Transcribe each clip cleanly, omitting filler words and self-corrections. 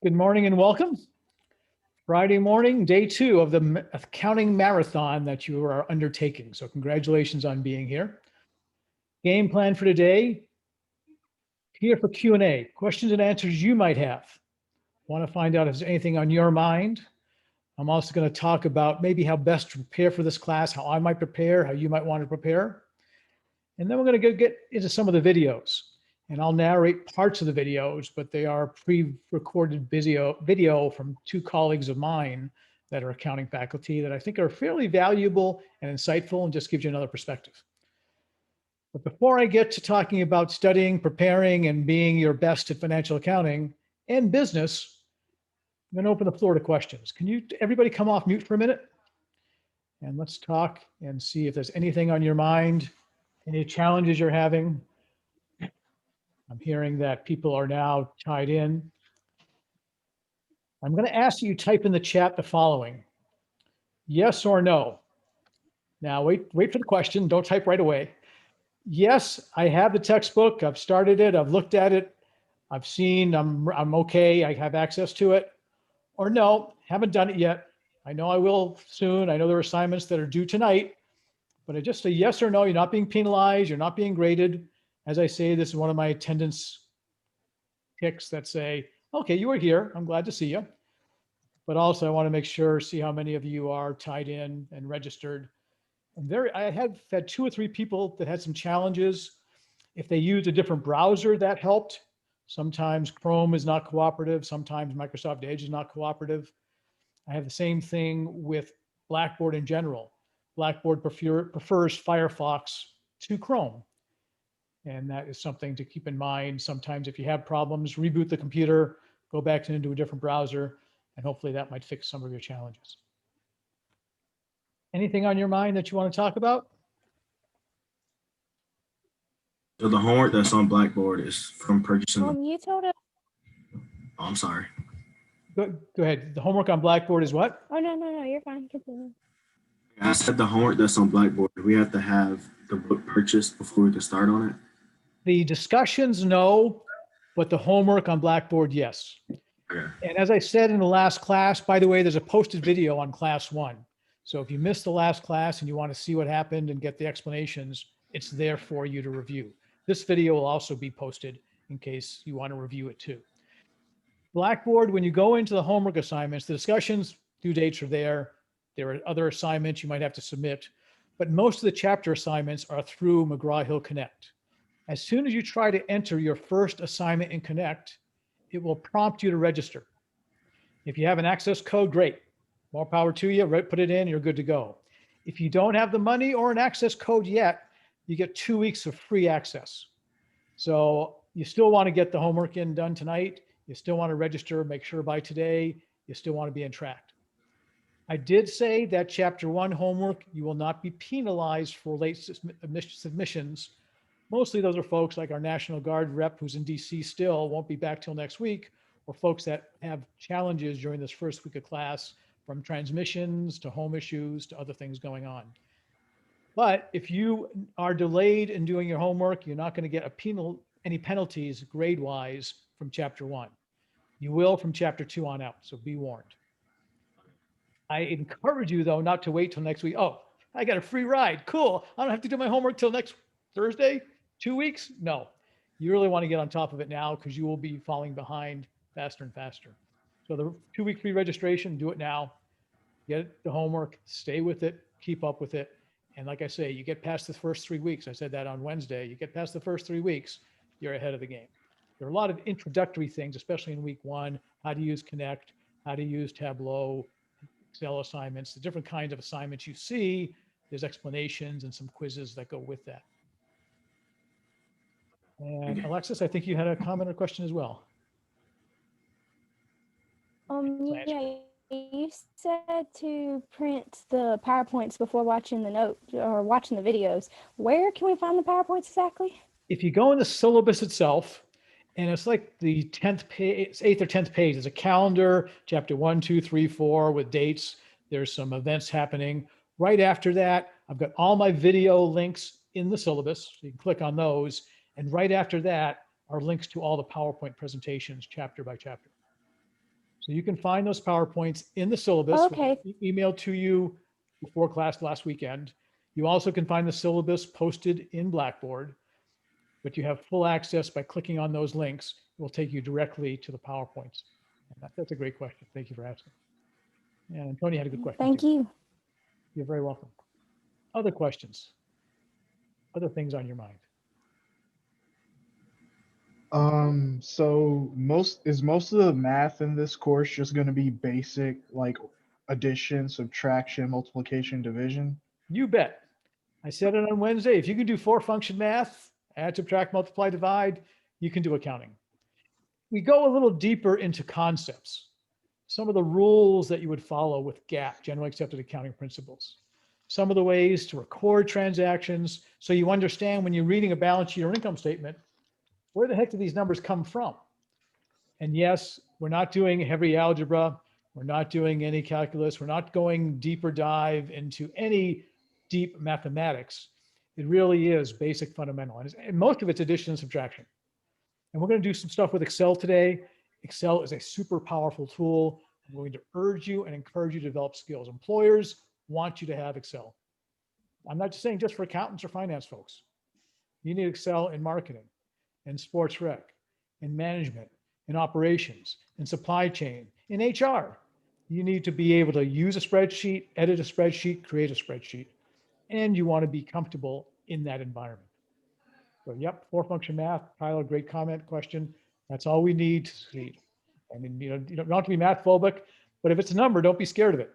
Good morning and welcome. Friday morning, day 2 of the accounting marathon that you are undertaking. So congratulations on being here. Game plan for today, here for Q&A, questions and answers you might have. Want to find out if there's anything on your mind. I'm also going to talk about maybe how best to prepare for this class, how I might prepare, how you might want to prepare. And then we're going to get into some of the videos. And I'll narrate parts of the videos, but they are pre-recorded video from 2 colleagues of mine that are accounting faculty that I think are fairly valuable and insightful and just gives you another perspective. But before I get to talking about studying, preparing, and being your best at financial accounting and business, I'm going to open the floor to questions. Can everybody come off mute for a minute? And let's talk and see if there's anything on your mind, any challenges you're having. I'm hearing that people are now tied in. I'm going to ask you to type in the chat the following: yes or no. Now wait for the question. Don't type right away. Yes, I have the textbook. I've started it. I've looked at it. I've seen, I'm okay. I have access to it. Or no, haven't done it yet. I know I will soon. I know there are assignments that are due tonight, but I just say yes or no. You're not being penalized. You're not being graded. As I say, this is one of my attendance ticks that say, okay, you were here. I'm glad to see you. But also I want to make sure, see how many of you are tied in and registered. I have had 2 or 3 people that had some challenges. If they used a different browser, that helped. Sometimes Chrome is not cooperative. Sometimes Microsoft Edge is not cooperative. I have the same thing with Blackboard in general. Blackboard prefers Firefox to Chrome. And that is something to keep in mind. Sometimes if you have problems, reboot the computer, go back into a different browser, and hopefully that might fix some of your challenges. Anything on your mind that you want to talk about? So the homework that's on Blackboard is from purchasing. You told us. Oh, I'm sorry. Go ahead. The homework on Blackboard is what? Oh, no, you're fine. Continue. I said the homework that's on Blackboard, we have to have the book purchased before we can start on it. The discussions, no, but the homework on Blackboard, yes. Okay. And as I said in the last class, by the way, there's a posted video on class 1. So if you missed the last class and you want to see what happened and get the explanations, it's there for you to review. This video will also be posted in case you want to review it too. Blackboard, when you go into the homework assignments, the discussions, due dates are there. There are other assignments you might have to submit, but most of the chapter assignments are through McGraw-Hill Connect. As soon as you try to enter your first assignment in Connect, it will prompt you to register. If you have an access code, great. More power to you. Put it in, you're good to go. If you don't have the money or an access code yet, you get 2 weeks of free access. So you still want to get the homework done tonight. You still want to register, make sure by today, you still want to be in track. I did say that chapter 1 homework, you will not be penalized for late submissions. Mostly those are folks like our National Guard rep who's in DC still, won't be back till next week, or folks that have challenges during this first week of class, from transmissions to home issues to other things going on. But if you are delayed in doing your homework, you're not going to get any penalties grade-wise from chapter 1. You will from chapter 2 on out, so be warned. I encourage you, though, not to wait till next week. Oh, I got a free ride. Cool. I don't have to do my homework till next Thursday, 2 weeks? No, you really want to get on top of it now because you will be falling behind faster and faster. So the 2-week free registration, do it now. Get the homework, stay with it, keep up with it. And like I say, you get past the first 3 weeks. I said that on Wednesday. You get past the first 3 weeks, you're ahead of the game. There are a lot of introductory things, especially in week 1, how to use Connect, how to use Tableau, Excel assignments, the different kinds of assignments you see. There's explanations and some quizzes that go with that. And Alexis, I think you had a comment or question as well. Yeah, you said to print the PowerPoints before watching the note or watching the videos. Where can we find the PowerPoints exactly? If you go in the syllabus itself, and it's like the 10th page, 8th or 10th page, there's a calendar, chapter 1, 2, 3, 4 with dates. There's some events happening. Right after that, I've got all my video links in the syllabus. So you can click on those. And right after that are links to all the PowerPoint presentations, chapter by chapter. So you can find those PowerPoints in the syllabus. Okay. Emailed to you before class last weekend. You also can find the syllabus posted in Blackboard, but you have full access by clicking on those links. It will take you directly to the PowerPoints. And that's a great question. Thank you for asking. And Tony had a good question Thank too. you. You're very welcome. Other questions? Other things on your mind? So most of the math in this course just going to be basic, like addition, subtraction, multiplication, division? You bet. I said it on Wednesday. If you can do 4-function math, add, subtract, multiply, divide, you can do accounting. We go a little deeper into concepts, some of the rules that you would follow with GAAP, generally accepted accounting principles, some of the ways to record transactions so you understand when you're reading a balance sheet or income statement, where the heck do these numbers come from? And yes, we're not doing heavy algebra. We're not doing any calculus. We're not going deeper dive into any deep mathematics. It really is basic fundamental. And most of it's addition and subtraction. And we're going to do some stuff with Excel today. Excel is a super powerful tool. I'm going to urge you and encourage you to develop skills. Employers want you to have Excel. I'm not just saying just for accountants or finance folks. You need Excel in marketing, in sports rec, in management, in operations, in supply chain, in HR. You need to be able to use a spreadsheet, edit a spreadsheet, create a spreadsheet, and you want to be comfortable in that environment. So yep, 4-function math. Tyler, great comment, question. That's all we need to succeed. I mean, you don't have to be math phobic, but if it's a number, don't be scared of it.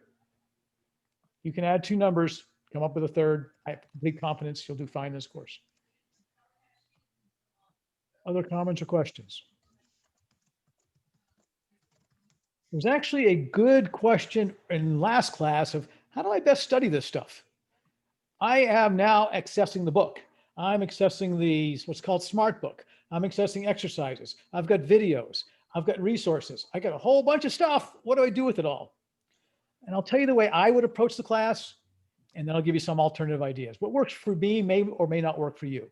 You can add 2 numbers, come up with a third. I have complete confidence you'll do fine in this course. Other comments or questions? There was actually a good question in last class of how do I best study this stuff? I am now accessing the book. I'm accessing the what's called Smart Book. I'm accessing exercises. I've got videos. I've got resources. I got a whole bunch of stuff. What do I do with it all? And I'll tell you the way I would approach the class, and then I'll give you some alternative ideas. What works for me may or may not work for you.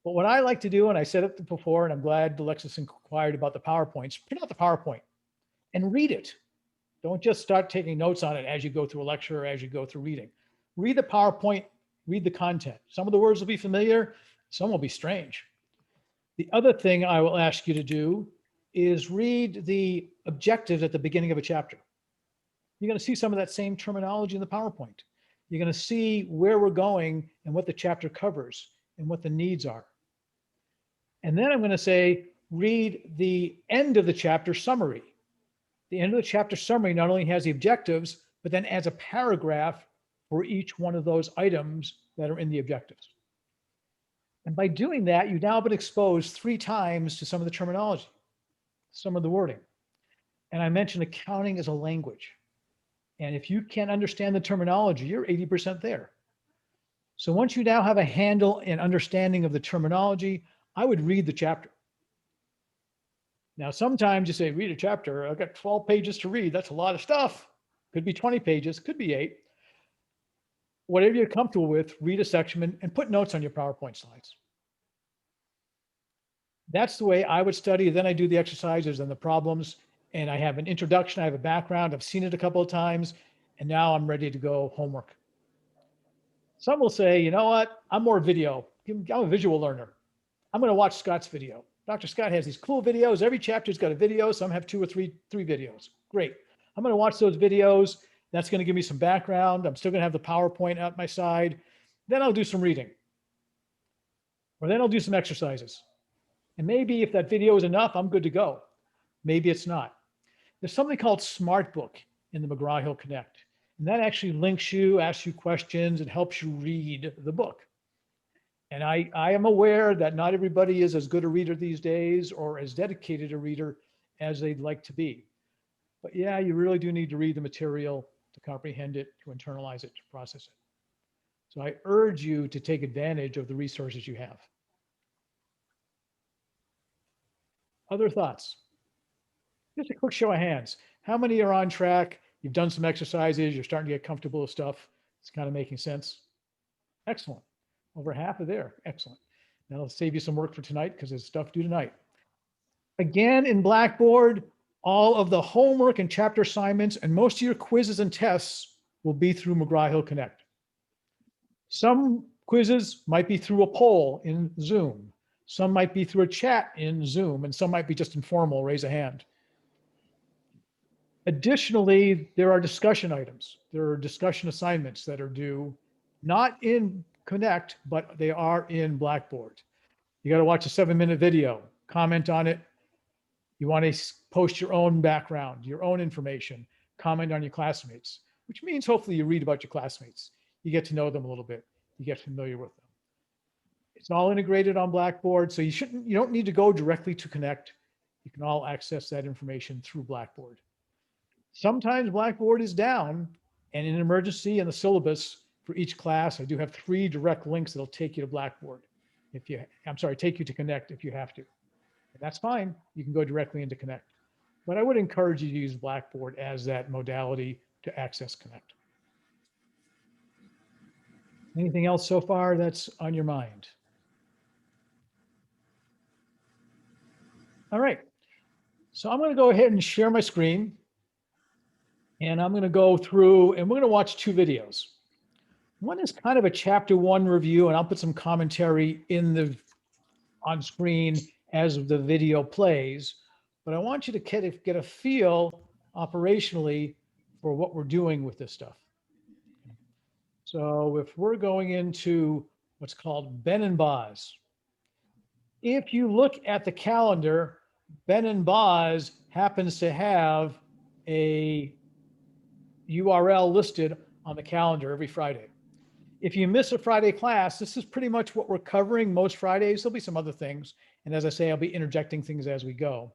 But what I like to do, and I said it before, and I'm glad Alexis inquired about the PowerPoints, print out the PowerPoint and read it. Don't just start taking notes on it as you go through a lecture or as you go through reading. Read the PowerPoint, read the content. Some of the words will be familiar, some will be strange. The other thing I will ask you to do is read the objectives at the beginning of a chapter. You're going to see some of that same terminology in the PowerPoint. You're going to see where we're going and what the chapter covers and what the needs are. And then I'm going to say, read the end of the chapter summary. The end of the chapter summary not only has the objectives, but then adds a paragraph for each one of those items that are in the objectives. And by doing that, you've now been exposed 3 times to some of the terminology, some of the wording. And I mentioned accounting as a language. And if you can't understand the terminology, you're 80% there. So once you now have a handle and understanding of the terminology, I would read the chapter. Now, sometimes you say, read a chapter. I've got 12 pages to read. That's a lot of stuff. Could be 20 pages, could be 8. Whatever you're comfortable with, read a section and put notes on your PowerPoint slides. That's the way I would study. Then I do the exercises and the problems, and I have an introduction. I have a background. I've seen it a couple of times, and now I'm ready to go homework. Some will say, you know what? I'm more video. I'm a visual learner. I'm going to watch Scott's video. Dr. Scott has these cool videos. Every chapter's got a video. Some have 2 or 3 videos. Great. I'm going to watch those videos. That's going to give me some background. I'm still going to have the PowerPoint at my side. Then I'll do some reading. Or then I'll do some exercises. And maybe if that video is enough, I'm good to go. Maybe it's not. There's something called Smart Book in the McGraw-Hill Connect. And that actually links you, asks you questions, and helps you read the book. And I am aware that not everybody is as good a reader these days or as dedicated a reader as they'd like to be. But yeah, you really do need to read the material to comprehend it, to internalize it, to process it. So I urge you to take advantage of the resources you have. Other thoughts? Just a quick show of hands. How many are on track? You've done some exercises. You're starting to get comfortable with stuff. It's kind of making sense. Excellent. Over half are there. Excellent. That'll save you some work for tonight because there's stuff due tonight. Again, in Blackboard, All of the homework and chapter assignments and most of your quizzes and tests will be through McGraw-Hill Connect. Some quizzes might be through a poll in Zoom. Some might be through a chat in Zoom, and some might be just informal, raise a hand. Additionally, there are discussion items. There are discussion assignments that are due, not in Connect, but they are in Blackboard. You got to watch a 7-minute video, comment on it. You want to post your own background, your own information, comment on your classmates, which means hopefully you read about your classmates. You get to know them a little bit. You get familiar with them. It's all integrated on Blackboard, so you don't need to go directly to Connect. You can all access that information through Blackboard. Sometimes Blackboard is down, and in an emergency in the syllabus for each class, I do have 3 direct links that'll take you to Blackboard. Take you to Connect if you have to. And that's fine. You can go directly into Connect. But I would encourage you to use Blackboard as that modality to access Connect. Anything else so far that's on your mind? All right. So I'm going to go ahead and share my screen. And I'm going to go through and we're going to watch 2 videos. One is kind of a chapter 1 review, and I'll put some commentary on screen as the video plays. But I want you to get a feel operationally for what we're doing with this stuff. So if we're going into what's called Ben and Boz, if you look at the calendar, Ben and Boz happens to have a URL listed on the calendar every Friday. If you miss a Friday class, this is pretty much what we're covering most Fridays. There'll be some other things. And as I say, I'll be interjecting things as we go.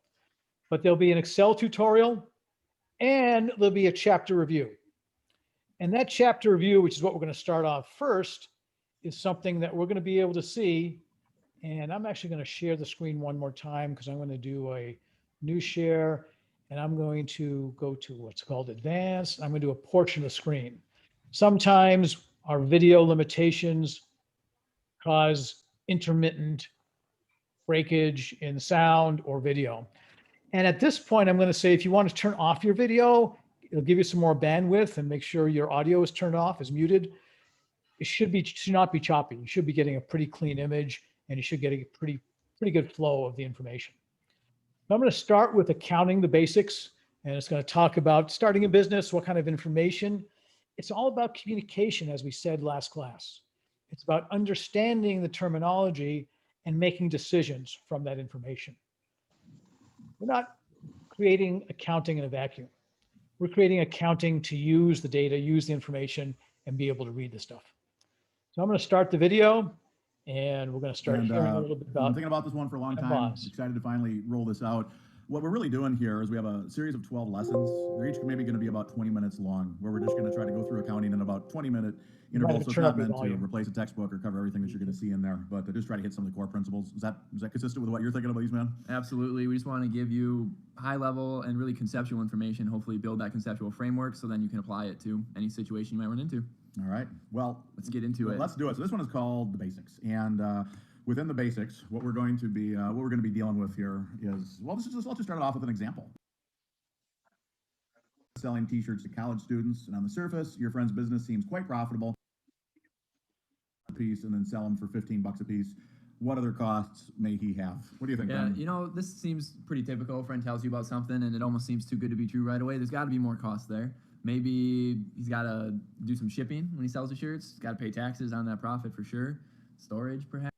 But there'll be an Excel tutorial and there'll be a chapter review. And that chapter review, which is what we're going to start off first, is something that we're going to be able to see. And I'm actually going to share the screen one more time because I'm going to do a new share. And I'm going to go to what's called advanced. I'm going to do a portion of the screen. Sometimes our video limitations cause intermittent breakage in sound or video. And at this point, I'm going to say, if you want to turn off your video, it'll give you some more bandwidth and make sure your audio is turned off, is muted. It should not be choppy. You should be getting a pretty clean image and you should get a pretty good flow of the information. I'm going to start with accounting, the basics, and it's going to talk about starting a business, what kind of information. It's all about communication, as we said last class. It's about understanding the terminology and making decisions from that information. We're not creating accounting in a vacuum. We're creating accounting to use the data, use the information, and be able to read the stuff. So I'm going to start the video, and we're going to start hearing a little bit about. I've been thinking about this one for a long time. Excited to finally roll this out. What we're really doing here is we have a series of 12 lessons. They're each maybe going to be about 20 minutes long, where we're just going to try to go through accounting in about 20-minute intervals. So it's not meant to replace a textbook or cover everything that you're going to see in there, but just try to hit some of the core principles. Is that consistent with what you're thinking about these, man? Absolutely. We just want to give you high level and really conceptual information, hopefully build that conceptual framework so then you can apply it to any situation you might run into. All right. Well, let's get into it. Let's do it. So this one is called the basics. And within the basics, what we're going to be dealing with here is, well, let's just start it off with an example. Selling t-shirts to college students, and on the surface, your friend's business seems quite profitable. A piece, and then sell them for $15 a piece. What other costs may he have? What do you think, Yeah, Ben? this seems pretty typical. A friend tells you about something and it almost seems too good to be true right away. There's got to be more costs there. Maybe he's got to do some shipping when he sells the shirts. He's got to pay taxes on that profit for sure. Storage, perhaps.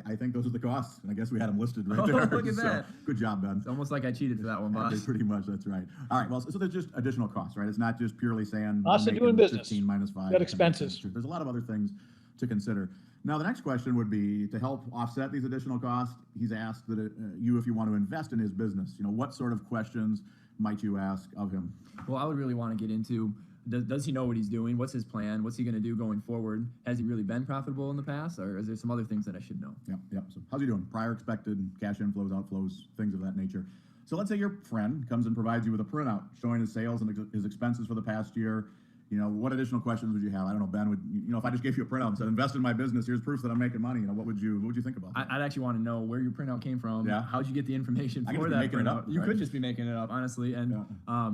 I think those are the costs, and I guess we had them listed right there. Look at that. Good job, Ben. It's almost like I cheated for that one, boss. Okay, pretty much, that's right. All right, well, so there's just additional costs, right? It's not just purely saying Cost of doing business. 15 minus 5. Got expenses. There's a lot of other things to consider. Now, the next question would be, to help offset these additional costs, he's asked that if you want to invest in his business, what sort of questions might you ask of him? Well, I would really want to get into, does he know what he's doing? What's his plan? What's he going to do going forward? Has he really been profitable in the past, or is there some other things that I should know? Yep. So how's he doing? Prior expected cash inflows, outflows, things of that nature. So let's say your friend comes and provides you with a printout showing his sales and his expenses for the past year. what additional questions would you have? I don't know, Ben, if I just gave you a printout and said, invest in my business, here's proof that I'm making money, what would you think about that? I'd actually want to know where your printout came from. Yeah. How'd you get the information I could for just be that making it printout? up, You right? could just be making it up, honestly. And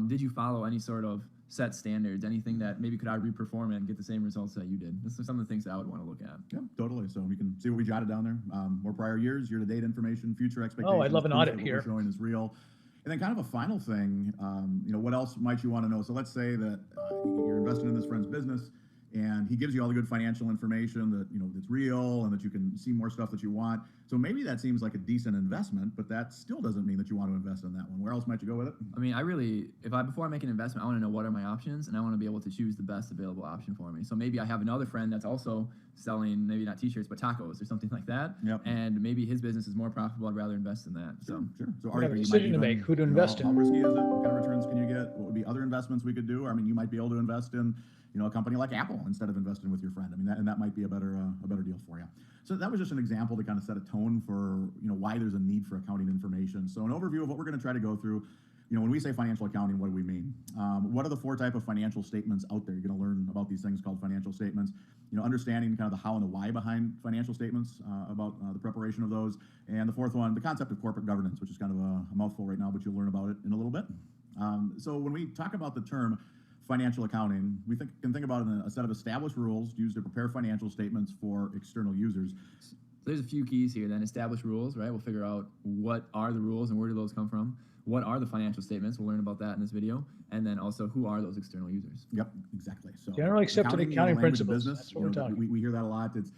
did you follow any sort of set standards? Anything that maybe could I reperform it and get the same results that you did? This is some of the things that I would want to look at. Yeah, totally. So we can see what we jotted down there. More prior years, year-to-date information, future expectations. Oh, I'd love an proof audit that what here. we're showing is real. And then kind of a final thing, what else might you want to know? So let's say that you're investing in this friend's business, and he gives you all the good financial information that that's real and that you can see more stuff that you want. So maybe that seems like a decent investment, but that still doesn't mean that you want to invest in that one. Where else might you go with it? I mean, before I make an investment, I want to know what are my options, and I want to be able to choose the best available option for me. So maybe I have another friend that's also selling, maybe not t-shirts, but tacos or something like that. Yep. And maybe his business is more profitable. I'd rather invest in that. Sure. So You have a decision to make, who to invest in. How risky is it? What kind of returns can you get? What would be other investments we could do? I mean, you might be able to invest in a company like Apple instead of investing with your friend. I mean, that might be a better deal for you. So that was just an example to kind of set a tone for why there's a need for accounting information. So an overview of what we're going to try to go through. When we say financial accounting, what do we mean? What are the 4 types of financial statements out there? You're going to learn about these things called financial statements. Understanding kind of the how and the why behind financial statements, about the preparation of those. And the 4th one, the concept of corporate governance, which is kind of a mouthful right now, but you'll learn about it in a little bit. So when we talk about the term financial accounting, we can think about it in a set of established rules used to prepare financial statements for external users. So there's a few keys here. Then established rules, right? We'll figure out what are the rules and where do those come from. What are the financial statements? We'll learn about that in this video. And then also, who are those external users? Yep, exactly. So Generally accepted accounting principles. Business, That's what we're talking. We hear that a lot. It's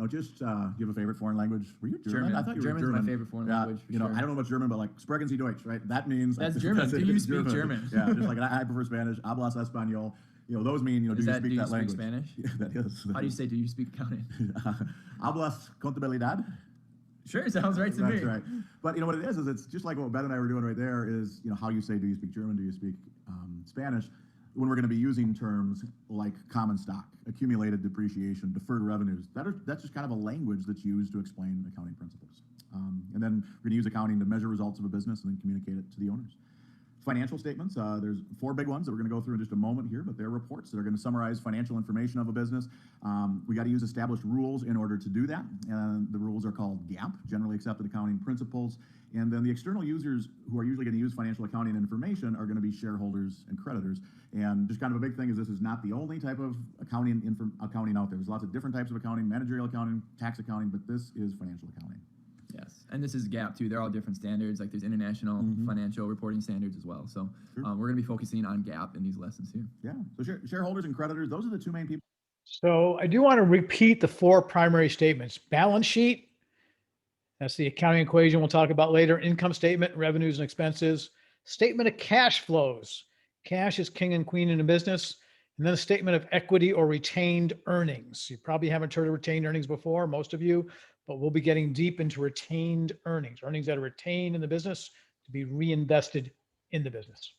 just do you have a favorite foreign language? Were you German? I thought you were German's German. my favorite foreign language. I don't know much German, but like sprechen Sie Deutsch, right? That means that's German. Do you speak German? Yeah, just like I prefer Spanish. Hablas español. Those mean do you speak that language? Spanish? Yeah, that is. How do you say? Do you speak accounting? Hablas contabilidad. Sure, sounds right to me. That's right. But what it is it's just like what Ben and I were doing right there is, how you say, do you speak German? Do you speak Spanish? When we're going to be using terms like common stock, accumulated depreciation, deferred revenues, that's just kind of a language that's used to explain accounting principles. And then we're going to use accounting to measure results of a business and then communicate it to the owners. Financial statements, there's 4 big ones that we're going to go through in just a moment here, but they're reports that are going to summarize financial information of a business. We got to use established rules in order to do that, and the rules are called GAAP, Generally Accepted Accounting Principles. And then the external users who are usually going to use financial accounting information are going to be shareholders and creditors. And just kind of a big thing is this is not the only type of accounting out there. There's lots of different types of accounting, managerial accounting, tax accounting, but this is financial accounting. Yes, and this is GAAP too. They're all different standards. Like there's international financial reporting standards as well. So we're going to be focusing on GAAP in these lessons here. Yeah. So shareholders and creditors, those are the 2 main people. So I do want to repeat the 4 primary statements. Balance sheet, that's the accounting equation we'll talk about later. Income statement, revenues and expenses. Statement of cash flows. Cash is king and queen in a business. And then a statement of equity or retained earnings. You probably haven't heard of retained earnings before, most of you, but we'll be getting deep into retained earnings that are retained in the business to be reinvested in the business.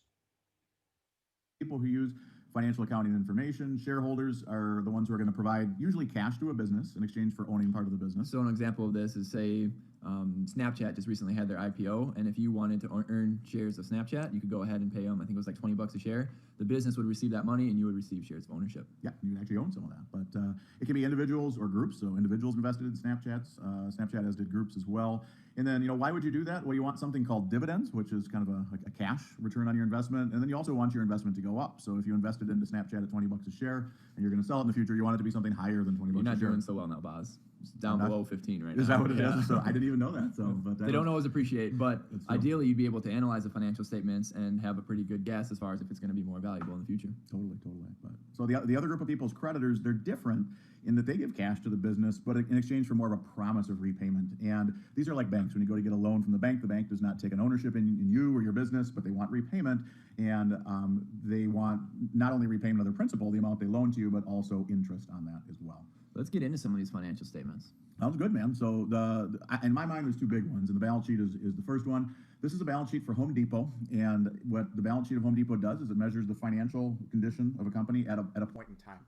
People who use financial accounting information, shareholders are the ones who are going to provide usually cash to a business in exchange for owning part of the business. So an example of this is, say, Snapchat just recently had their IPO, and if you wanted to earn shares of Snapchat, you could go ahead and pay them, I think it was like $20 a share. The business would receive that money, and you would receive shares of ownership. Yeah, you can actually own some of that. But it can be individuals or groups. So individuals invested in Snapchat as did groups as well. And then, why would you do that? Well, you want something called dividends, which is kind of a cash return on your investment. And then you also want your investment to go up. So if you invested into Snapchat at $20 a share and you're going to sell it in the future, you want it to be something higher than $20 a share. You're not doing so well now, Boz. It's down below 15 right now. Is that what it is? So I didn't even know that. So, but they don't always appreciate, but ideally you'd be able to analyze the financial statements and have a pretty good guess as far as if it's going to be more valuable in the future. Totally. But, so the other group of people is creditors. They're different in that they give cash to the business, but in exchange for more of a promise of repayment. And these are like banks. When you go to get a loan from the bank does not take an ownership in you or your business, but they want repayment. And they want not only repayment of their principal, the amount they loan to you, but also interest on that as well. Let's get into some of these financial statements. Sounds good, man. So in my mind, there's 2 big ones, and the balance sheet is the first one. This is a balance sheet for Home Depot, and what the balance sheet of Home Depot does is it measures the financial condition of a company at a point in time.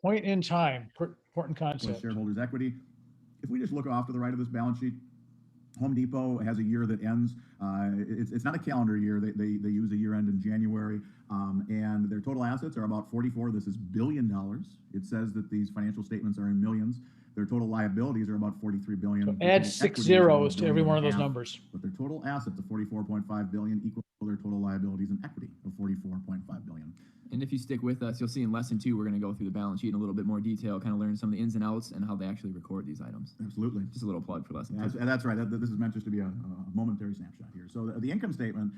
Point in time, important concept. Shareholders' equity. If we just look off to the right of this balance sheet, Home Depot has a year that ends. It's not a calendar year. They use a year end in January, and their total assets are about 44. This is $billion. It says that these financial statements are in millions. Their total liabilities are about 43 billion. So add 6 zeros to every one of those numbers. But their total assets of 44.5 billion equal their total liabilities and equity of 44.5 billion. And if you stick with us, you'll see in lesson 2, we're going to go through the balance sheet in a little bit more detail, kind of learn some of the ins and outs and how they actually record these items. Absolutely. Just a little plug for lesson 2. That's right. This is meant just to be a momentary snapshot here. So the income statement,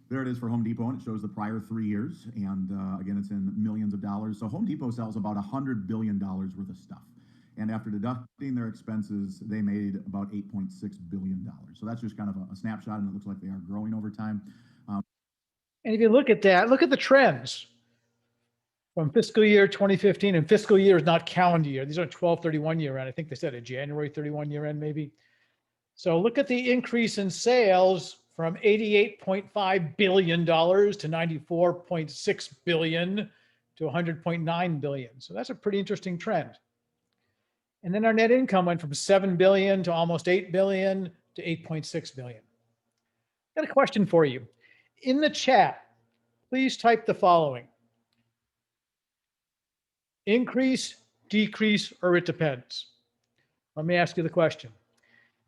there it is for Home Depot, and it shows the prior 3 years. And again, it's in millions of dollars. So Home Depot sells about $100 billion worth of stuff. And after deducting their expenses, they made about $8.6 billion. So that's just kind of a snapshot, and it looks like they are growing over time. And if you look at that, look at the trends from fiscal year 2015, and fiscal year is not calendar year. These are 12/31 year end. I think they said a January 31 year end maybe. So look at the increase in sales from $88.5 billion to $94.6 billion to $100.9 billion. So that's a pretty interesting trend. And then our net income went from 7 billion to almost 8 billion to 8.6 billion. Got a question for you. In the chat, please type the following: increase, decrease, or it depends. Let me ask you the question.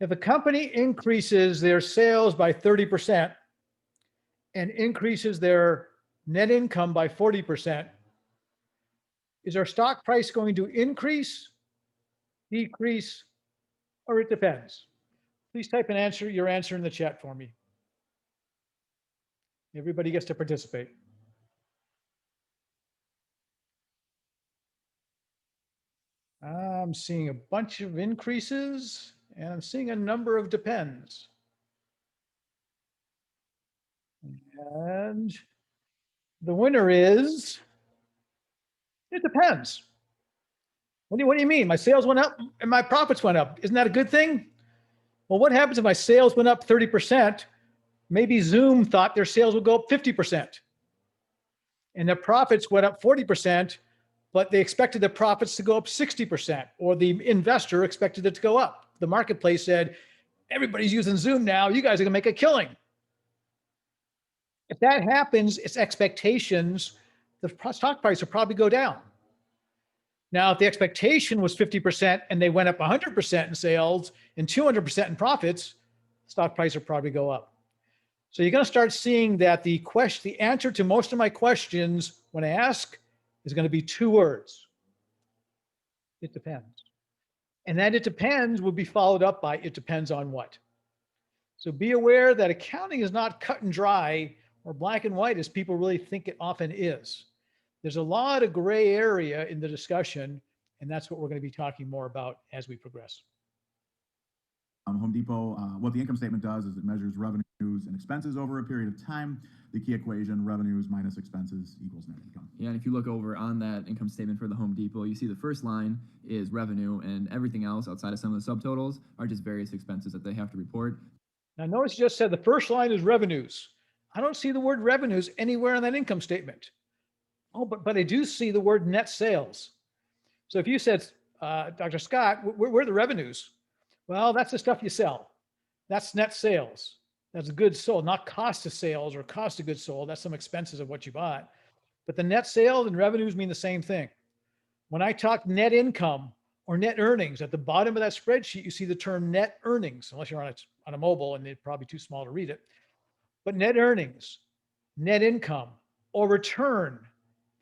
If a company increases their sales by 30% and increases their net income by 40%, is our stock price going to increase, decrease, or it depends? Please type your answer in the chat for me. Everybody gets to participate. I'm seeing a bunch of increases, and I'm seeing a number of depends. And the winner is, it depends. What do you mean? My sales went up and my profits went up. Isn't that a good thing? Well, what happens if my sales went up 30%? Maybe Zoom thought their sales would go up 50%. And their profits went up 40%, but they expected the profits to go up 60%, or the investor expected it to go up. The marketplace said, everybody's using Zoom now. You guys are going to make a killing. If that happens, it's expectations, the stock price will probably go down. Now, if the expectation was 50% and they went up 100% in sales and 200% in profits, stock price will probably go up. So you're going to start seeing that the answer to most of my questions when I ask is going to be 2 words. It depends. And that it depends will be followed up by it depends on what. So be aware that accounting is not cut and dry or black and white as people really think it often is. There's a lot of gray area in the discussion, and that's what we're going to be talking more about as we progress. Home Depot, what the income statement does is it measures revenues and expenses over a period of time. The key equation, revenues minus expenses equals net income. Yeah, and if you look over on that income statement for the Home Depot, you see the first line is revenue, and everything else outside of some of the subtotals are just various expenses that they have to report. Now, notice you just said the first line is revenues. I don't see the word revenues anywhere on that income statement. Oh, but I do see the word net sales. So if you said, Dr. Scott, where are the revenues? Well, that's the stuff you sell. That's net sales. That's goods sold, not cost of sales or cost of goods sold. That's some expenses of what you bought. But the net sales and revenues mean the same thing. When I talk net income or net earnings, at the bottom of that spreadsheet, you see the term net earnings, unless you're on a mobile and they're probably too small to read it. But net earnings, net income, or return,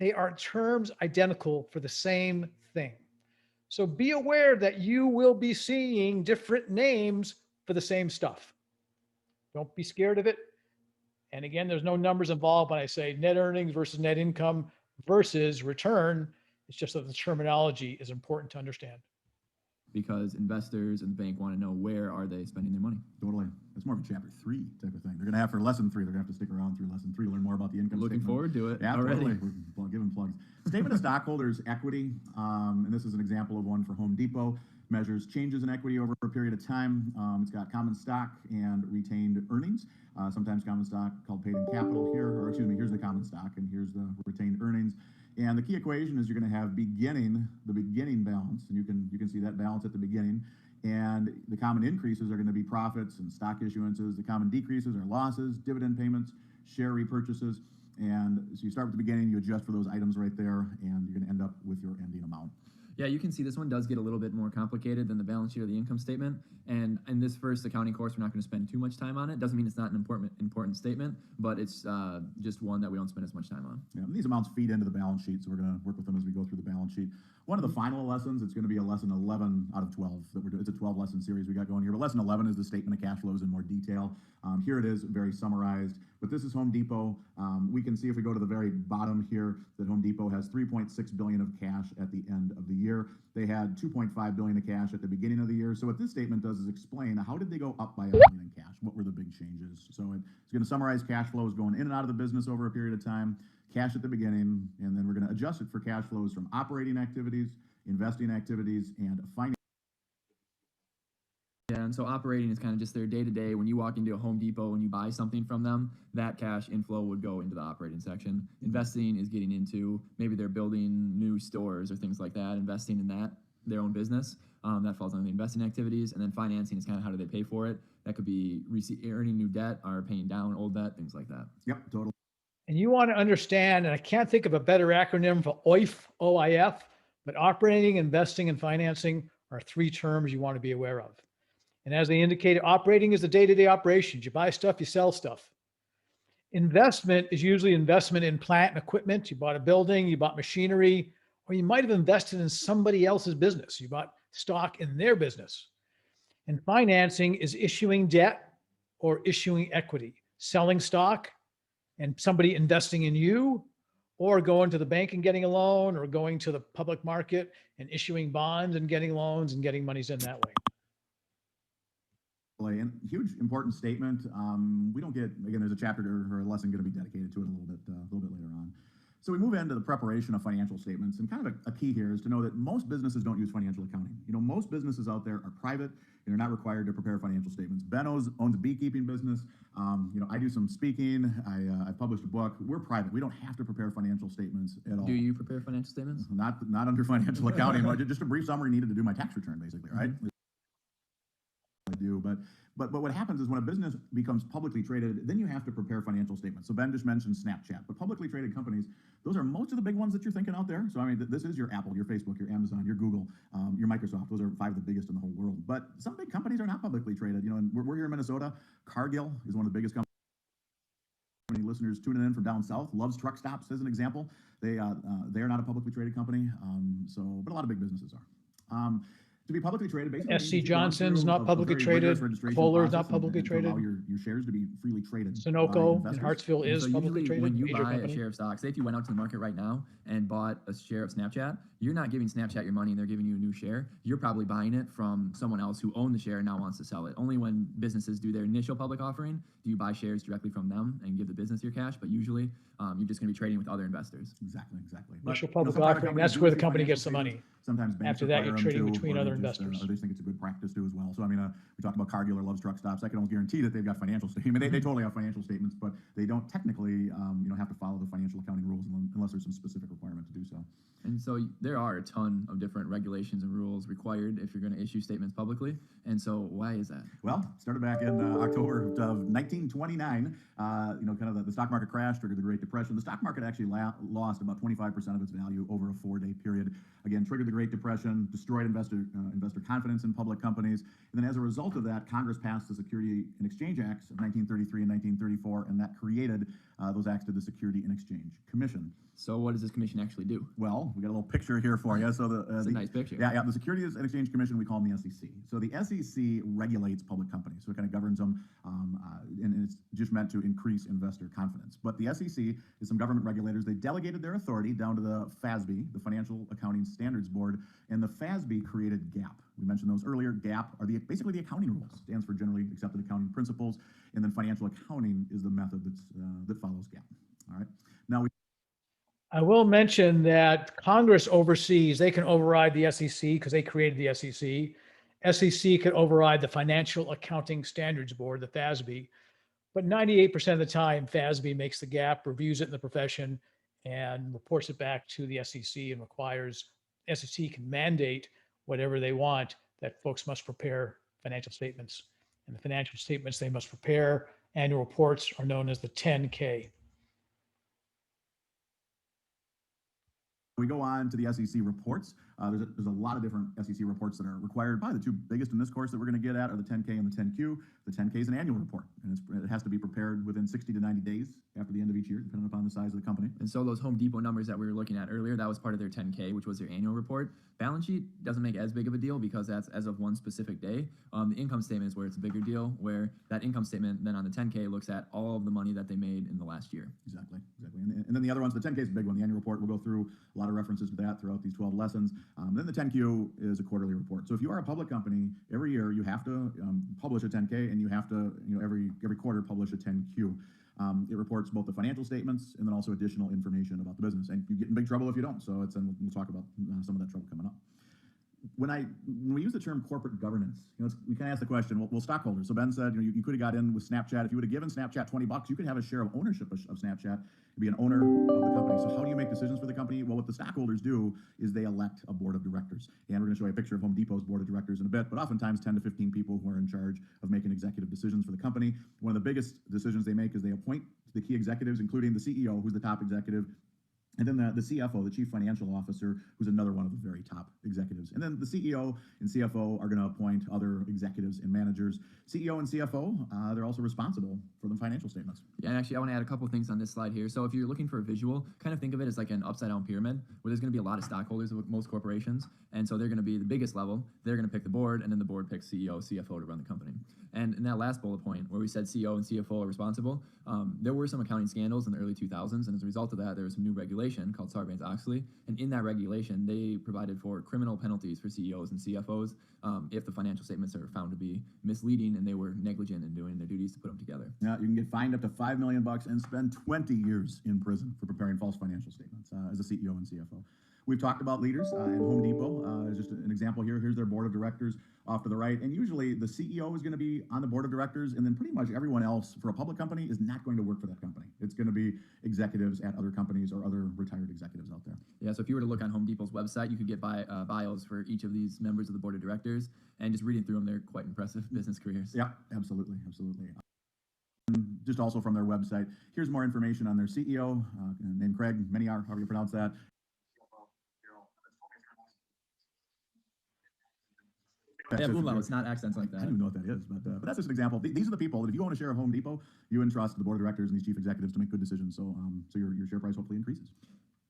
they are terms identical for the same thing. So be aware that you will be seeing different names for the same stuff. Don't be scared of it. And again, there's no numbers involved when I say net earnings versus net income versus return. It's just that the terminology is important to understand. Because investors and the bank want to know where are they spending their money. Totally. It's more of a chapter 3 type of thing. They're going to have for lesson 3, they're going to have to stick around through lesson 3 to learn more about the income Looking statement. forward to it. Yeah, already. Totally. We're giving plugs. Statement of stockholders' equity, and this is an example of one for Home Depot, measures changes in equity over a period of time. It's got common stock and retained earnings. Sometimes common stock called paid in capital here, or excuse me, here's the common stock and here's the retained earnings. And the key equation is you're going to have the beginning balance, and you can see that balance at the beginning. And the common increases are going to be profits and stock issuances. The common decreases are losses, dividend payments, share repurchases. And so you start with the beginning, you adjust for those items right there, and you're going to end up with your ending amount. Yeah, you can see this one does get a little bit more complicated than the balance sheet or the income statement. And in this first accounting course, we're not going to spend too much time on it. Doesn't mean it's not an important statement, but it's just one that we don't spend as much time on. Yeah, these amounts feed into the balance sheet, so we're going to work with them as we go through the balance sheet. One of the final lessons, it's going to be a lesson 11 out of 12 that we're doing. It's a 12 lesson series we got going here, but lesson 11 is the statement of cash flows in more detail. Here it is, very summarized, but this is Home Depot. We can see if we go to the very bottom here that Home Depot has $3.6 billion of cash at the end of the year. They had $2.5 billion of cash at the beginning of the year. So what this statement does is explain how did they go up by $1 billion in cash? What were the big changes? So it's going to summarize cash flows going in and out of the business over a period of time, cash at the beginning, and then we're going to adjust it for cash flows from operating activities, investing activities, and finance. Yeah, and so operating is kind of just their day-to-day. When you walk into a Home Depot and you buy something from them, that cash inflow would go into the operating section. Investing is getting into maybe they're building new stores or things like that, investing in that, their own business. That falls under the investing activities. And then financing is kind of how do they pay for it. That could be earning new debt or paying down old debt, things like that. Yep, totally. And you want to understand, and I can't think of a better acronym for OIF, OIF, but operating, investing, and financing are three terms you want to be aware of. And as they indicated, operating is the day-to-day operations. You buy stuff, you sell stuff. Investment is usually investment in plant and equipment. You bought a building, you bought machinery, or you might have invested in somebody else's business. You bought stock in their business. And financing is issuing debt or issuing equity, selling stock and somebody investing in you, or going to the bank and getting a loan, or going to the public market and issuing bonds and getting loans and getting monies in that way. And huge important statement. We don't get, again, there's a chapter or a lesson going to be dedicated to it a little bit later on. So we move into the preparation of financial statements, and kind of a key here is to know that most businesses don't use financial accounting. You know, most businesses out there are private and they're not required to prepare financial statements. Ben owns a beekeeping business. You know, I do some speaking. I published a book. We're private. We don't have to prepare financial statements at all. Do you prepare financial statements? Not under financial accounting, but just a brief summary needed to do my tax return, basically, right? I do, but what happens is when a business becomes publicly traded, then you have to prepare financial statements. So Ben just mentioned Snapchat, but publicly traded companies, those are most of the big ones that you're thinking out there. So I mean, this is your Apple, your Facebook, your Amazon, your Google, your Microsoft. Those are 5 of the biggest in the whole world. But some big companies are not publicly traded. You know, and we're here in Minnesota. Cargill is one of the biggest companies. Many listeners tuning in from down south. Loves Truck Stops as an example. They are not a publicly traded company. But a lot of big businesses are. To be publicly traded, basically, SC Johnson's not publicly traded. Kohler's not publicly traded. Allow your shares to be freely traded. Sunoco in Hartsville is publicly traded. When you buy a share of stock, say if you went out to the market right now and bought a share of Snapchat, you're not giving Snapchat your money and they're giving you a new share. You're probably buying it from someone else who owned the share and now wants to sell it. Only when businesses do their initial public offering do you buy shares directly from them and give the business your cash. But usually, you're just going to be trading with other investors. Exactly. Initial public offering, that's where the company gets the money. Sometimes after that, you're trading between other investors. Or they think it's a good practice too as well. So I mean, we talked about Cargill or Loves Truck Stops. I can almost guarantee that they've got financial statements. I mean, they totally have financial statements, but they don't technically, have to follow the financial accounting rules unless there's some specific requirement to do so. And so there are a ton of different regulations and rules required if you're going to issue statements publicly. And so why is that? Well, started back in October of 1929. Kind of the stock market crash triggered the Great Depression. The stock market actually lost about 25% of its value over a 4-day period. Again, triggered the Great Depression, destroyed investor confidence in public companies. And then as a result of that, Congress passed the Security and Exchange Acts of 1933 and 1934, and that created those acts to the Security and Exchange Commission. So what does this commission actually do? Well, we got a little picture here for you. So it's a nice picture. Yeah. The Securities and Exchange Commission, we call them the SEC. So the SEC regulates public companies. So it kind of governs them, and it's just meant to increase investor confidence. But the SEC is some government regulators. They delegated their authority down to the FASB, the Financial Accounting Standards Board, and the FASB created GAAP. We mentioned those earlier. GAAP are basically the accounting rules. Stands for Generally Accepted Accounting Principles, and then financial accounting is the method that follows GAAP. All right. Now I will mention that Congress oversees, they can override the SEC because they created the SEC. SEC can override the Financial Accounting Standards Board, the FASB. But 98% of the time, FASB makes the GAAP, reviews it in the profession, and reports it back to the SEC and requires SEC can mandate whatever they want. that folks must prepare financial statements. And the financial statements they must prepare, annual reports, are known as the 10K. We go on to the SEC reports. There's a lot of different SEC reports that are required. Probably the two biggest in this course that we're going to get at are the 10K and the 10Q. The 10K is an annual report, and it has to be prepared within 60 to 90 days after the end of each year, depending upon the size of the company. And so those Home Depot numbers that we were looking at earlier, that was part of their 10K, which was their annual report. Balance sheet doesn't make as big of a deal because that's as of one specific day. The income statement is where it's a bigger deal, where that income statement then on the 10K looks at all of the money that they made in the last year. Exactly. And then the other ones, the 10K is a big one. The annual report, we'll go through a lot of references to that throughout these 12 lessons. Then the 10Q is a quarterly report. So if you are a public company, every year you have to publish a 10K, and you have to, every quarter publish a 10Q. It reports both the financial statements and then also additional information about the business. And you get in big trouble if you don't. So we'll talk about some of that trouble coming up. When we use the term corporate governance, we kind of ask the question, well, stockholders. So Ben said, you could have got in with Snapchat. If you would have given Snapchat $20, you could have a share of ownership of Snapchat, be an owner of the company. So how do you make decisions for the company? Well, what the stockholders do is they elect a board of directors. And we're going to show you a picture of Home Depot's board of directors in a bit, but oftentimes 10 to 15 people who are in charge of making executive decisions for the company. One of the biggest decisions they make is they appoint the key executives, including the CEO, who's the top executive, and then the CFO, the Chief Financial Officer, who's another one of the very top executives. And then the CEO and CFO are going to appoint other executives and managers. CEO and CFO, they're also responsible for the financial statements. Yeah, and actually, I want to add a couple of things on this slide here. So if you're looking for a visual, kind of think of it as like an upside-down pyramid, where there's going to be a lot of stockholders with most corporations. And so they're going to be the biggest level. They're going to pick the board, and then the board picks CEO, CFO to run the company. And in that last bullet point, where we said CEO and CFO are responsible, there were some accounting scandals in the early 2000s, and as a result of that, there was some new regulation called Sarbanes-Oxley, and in that regulation, they provided for criminal penalties for CEOs and CFOs if the financial statements are found to be misleading and they were negligent in doing their duties to put them together. Yeah, you can get fined up to $5 million and spend 20 years in prison for preparing false financial statements as a CEO and CFO. We've talked about leaders, and Home Depot is just an example here. Here's their board of directors off to the right. And usually the CEO is going to be on the board of directors, and then pretty much everyone else for a public company is not going to work for that company. It's going to be executives at other companies or other retired executives out there. Yeah, so if you were to look on Home Depot's website, you could get bios for each of these members of the board of directors, and just reading through them, they're quite impressive business careers. Yeah, absolutely. Just also from their website, here's more information on their CEO, named Craig Meniar, however you pronounce that. Yeah, umlaut, it's not accents like I that. don't even know what that is, but that's just an example. These are the people that if you own a share of Home Depot, you entrust the board of directors and these chief executives to make good decisions. So your share price hopefully increases.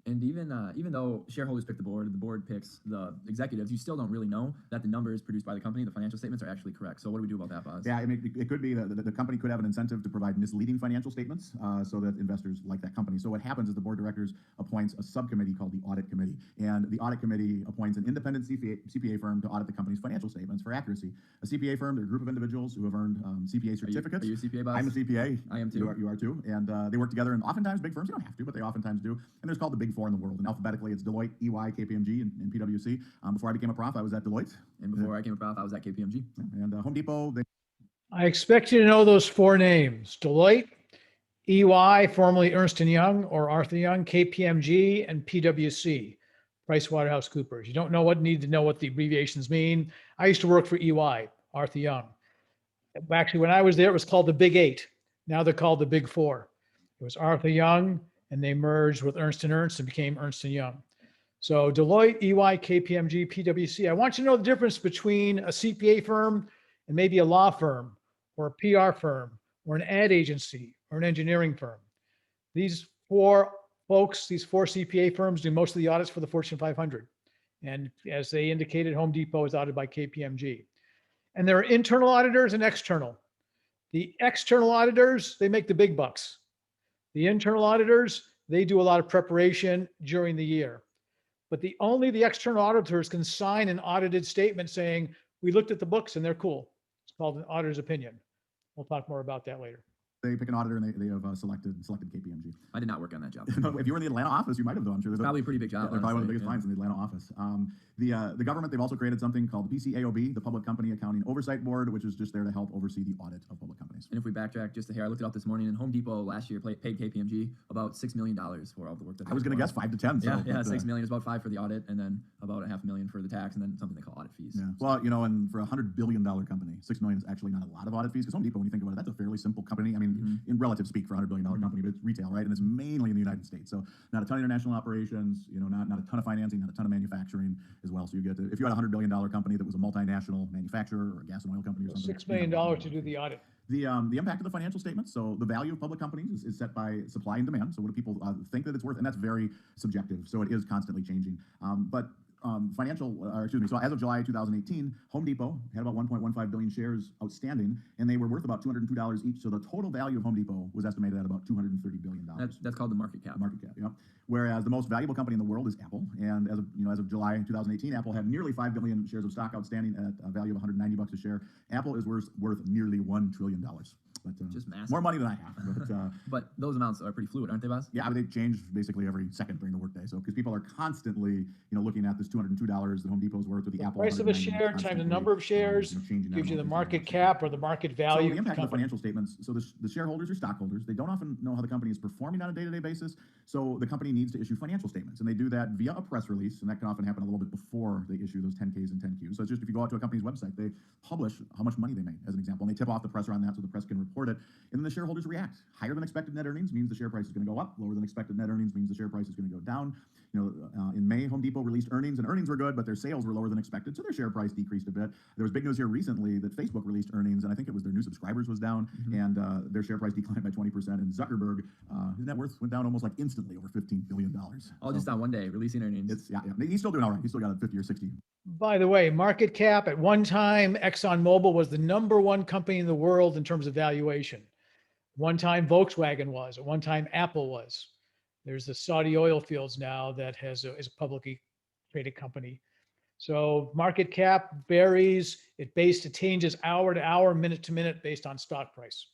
And even though shareholders pick the board picks the executives, you still don't really know that the numbers produced by the company, the financial statements, are actually correct. So what do we do about that, Boz? Yeah, I mean, it could be that the company could have an incentive to provide misleading financial statements so that investors like that company. So what happens is the board of directors appoints a subcommittee called the audit committee. And the audit committee appoints an independent CPA firm to audit the company's financial statements for accuracy. A CPA firm, they're a group of individuals who have earned CPA certificates. Are you a CPA, Boz? I'm a CPA. I am too. You are too. And they work together, and oftentimes big firms, you don't have to, but they oftentimes do. And there's called the big four in the world. And alphabetically, it's Deloitte, EY, KPMG, and PwC. Before I became a prof, I was at Deloitte. And before I came a prof, I was at KPMG. And Home Depot, I expect you to know those four names: Deloitte, EY, formerly Ernst & Young or Arthur Young, KPMG, and PwC, PricewaterhouseCoopers. You don't need to know what the abbreviations mean. I used to work for EY, Arthur Young. Actually, when I was there, it was called the Big Eight. Now they're called the Big Four. It was Arthur Young, and they merged with Ernst & and became Ernst & Young. So Deloitte, EY, KPMG, PwC. I want you to know the difference between a CPA firm and maybe a law firm or a PR firm or an ad agency or an engineering firm. These four folks, these four CPA firms do most of the audits for the Fortune 500. And as they indicated, Home Depot is audited by KPMG. And there are internal auditors and external. The external auditors, they make the big bucks. The internal auditors, they do a lot of preparation during the year. But only the external auditors can sign an audited statement saying, we looked at the books and they're cool. It's called an auditor's opinion. We'll talk more about that later. They pick an auditor and they have selected KPMG. I did not work on that job. If you were in the Atlanta office, you might have, though. I'm sure there's Probably a pretty big job. they're probably one of the honestly, biggest clients in the Atlanta office. The government, they've also created something called the PCAOB, the Public Company Accounting Oversight Board, which is just there to help oversee the audit of public companies. And if we backtrack just a hair, I looked it up this morning, and Home Depot last year paid KPMG about $6 million for all the work that they I was going to performed. guess 5 to 10. So, Yeah, but, 6 million is about 5 for the audit, and then about $500,000 for the tax, and then something they call audit fees. Yeah. Well, and for a $100 billion company, 6 million is actually not a lot of audit fees. Because Home Depot, when you think about it, that's a fairly simple company. I mean, in relative speak for a $100 billion company, but it's retail, right? And it's mainly in the United States. So not a ton of international operations, not a ton of financing, not a ton of manufacturing as well. So you get to, if you had a $100 billion company that was a multinational manufacturer or a gas and oil company or something. $6 million to do the audit. The impact of the financial statements. So the value of public companies is set by supply and demand. So what do people think that it's worth? And that's very subjective. So it is constantly changing. So as of July 2018, Home Depot had about 1.15 billion shares outstanding, and they were worth about $202 each. So the total value of Home Depot was estimated at about $230 billion. That's called the market cap. Market cap, yeah. Whereas the most valuable company in the world is Apple, and as of July 2018, Apple had nearly 5 billion shares of stock outstanding at a value of $190 a share. Apple is worth nearly $1 trillion. But, just massive. More money than I have. But those amounts are pretty fluid, aren't they, boss? Yeah, they change basically every second during the workday. So because people are constantly, looking at this $202 that Home Depot's worth with the Apple. Price of a share times the number of shares gives you the market cap or the market value. So the impact of the financial statements. So the shareholders or stockholders, they don't often know how the company is performing on a day-to-day basis. So the company needs to issue financial statements, and they do that via a press release, and that can often happen a little bit before they issue those 10Ks and 10Qs. So it's just if you go out to a company's website, they publish how much money they made, as an example, and they tip off the press on that so the press can report it. And then the shareholders react. Higher than expected net earnings means the share price is going to go up. Lower than expected net earnings means the share price is going to go down. In May, Home Depot released earnings, and earnings were good, but their sales were lower than expected, so their share price decreased a bit. There was big news here recently that Facebook released earnings, and I think it was their new subscribers was down, and their share price declined by 20%. And Zuckerberg, his net worth went down almost like instantly, over $15 billion. All just on one day, releasing earnings. Yeah. He's still doing all right. He's still got a 50 or 60. By the way, market cap at one time, ExxonMobil was the #1 company in the world in terms of valuation. One time Volkswagen was, at one time Apple was. There's the Saudi oil fields now that is a publicly traded company. So market cap varies. It changes hour to hour, minute to minute based on stock price.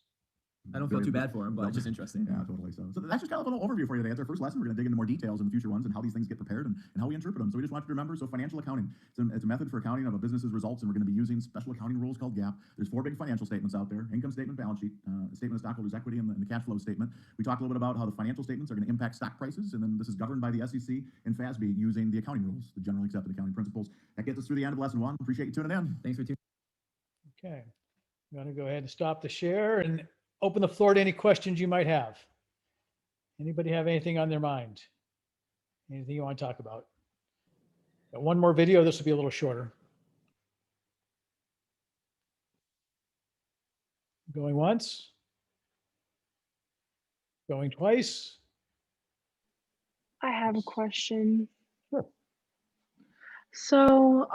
I don't feel too bad for him, but it's just interesting. Yeah, totally. So that's just kind of a little overview for you today. That's our first lesson. We're going to dig into more details in the future ones and how these things get prepared and how we interpret them. So we just want you to remember, so financial accounting, it's a method for accounting of a business's results, and we're going to be using special accounting rules called GAAP. There's 4 big financial statements out there: income statement, balance sheet, statement of stockholders' equity, and the cash flow statement. We talked a little bit about how the financial statements are going to impact stock prices, and then this is governed by the SEC and FASB using the accounting rules, the generally accepted accounting principles. That gets us through the end of lesson 1. Appreciate you tuning in. Thanks for tuning in. Okay, I'm going to go ahead and stop the share and open the floor to any questions you might have. Anybody have anything on their mind? Anything you want to talk about? Got one more video. This will be a little shorter. Going once. Going twice. I have a question. Sure. So,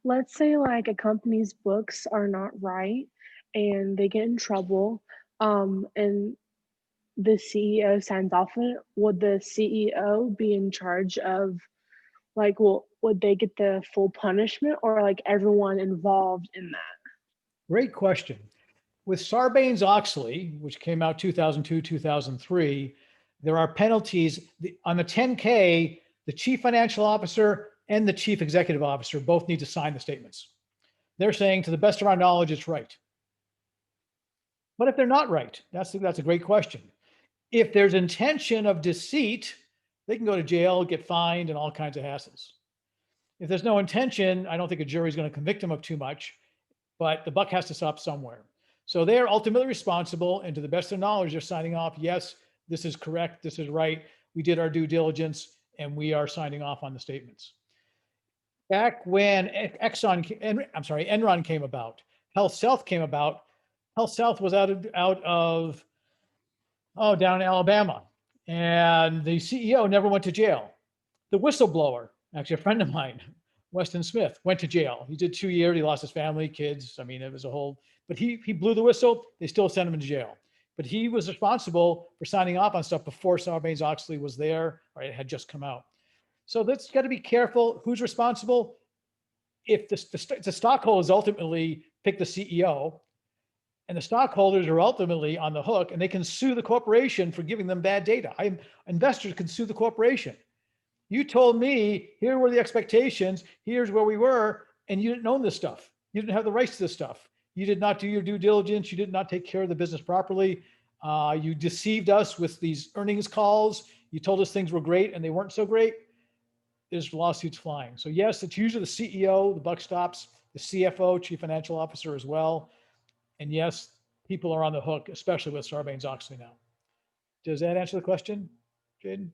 let's say like a company's books are not right and they get in trouble, and the CEO signs off on it. Would the CEO be in charge of, would they get the full punishment, or like everyone involved in that? Great question. With Sarbanes-Oxley, which came out 2002, 2003, there are penalties. On the 10K, the chief financial officer and the chief executive officer both need to sign the statements. They're saying, to the best of our knowledge, it's right. But if they're not right, that's a great question. If there's intention of deceit, they can go to jail, get fined, and all kinds of hassles. If there's no intention, I don't think a jury is going to convict them of too much, but the buck has to stop somewhere. So they're ultimately responsible, and to the best of knowledge, they're signing off, yes, this is correct, this is right, we did our due diligence, and we are signing off on the statements. Back when Enron came about, Health South came about, Health South was out of down in Alabama, and the CEO never went to jail. The whistleblower, actually a friend of mine, Weston Smith, went to jail. He did 2 years. He lost his family, kids. I mean, it was a whole, but he blew the whistle. They still sent him to jail. But he was responsible for signing off on stuff before Sarbanes-Oxley was there, or it had just come out. So that's got to be careful. Who's responsible? If the stockholders ultimately pick the CEO, And the stockholders are ultimately on the hook, and they can sue the corporation for giving them bad data. Investors can sue the corporation. You told me, here were the expectations, here's where we were, and you didn't own this stuff. You didn't have the rights to this stuff. You did not do your due diligence. You did not take care of the business properly. You deceived us with these earnings calls. You told us things were great and they weren't so great. There's lawsuits flying. So yes, it's usually the CEO, the buck stops, the CFO, chief financial officer as well. And yes, people are on the hook, especially with Sarbanes-Oxley now. Does that answer the question, Jaden?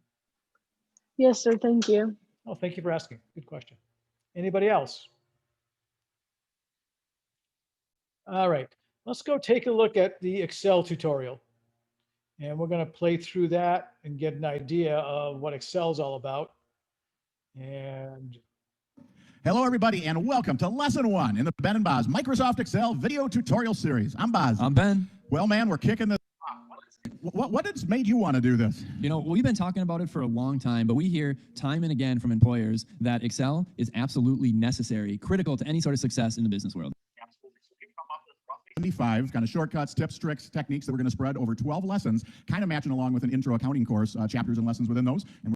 Yes, sir. Thank you. Oh, thank you for asking. Good question. Anybody else? All right, let's go take a look at the Excel tutorial. And we're going to play through that and get an idea of what Excel is all about. And hello, everybody, and welcome to Lesson 1 in the Ben and Boz Microsoft Excel video tutorial series. I'm Boz. I'm Ben. Well, man, we're kicking this. What has made you want to do this? You know, we've been talking about it for a long time, but we hear time and again from employers that Excel is absolutely necessary, critical to any sort of success in the business world. 75 kind of shortcuts, tips, tricks, techniques that we're going to spread over 12 lessons, kind of matching along with an intro accounting course, chapters and lessons within those. And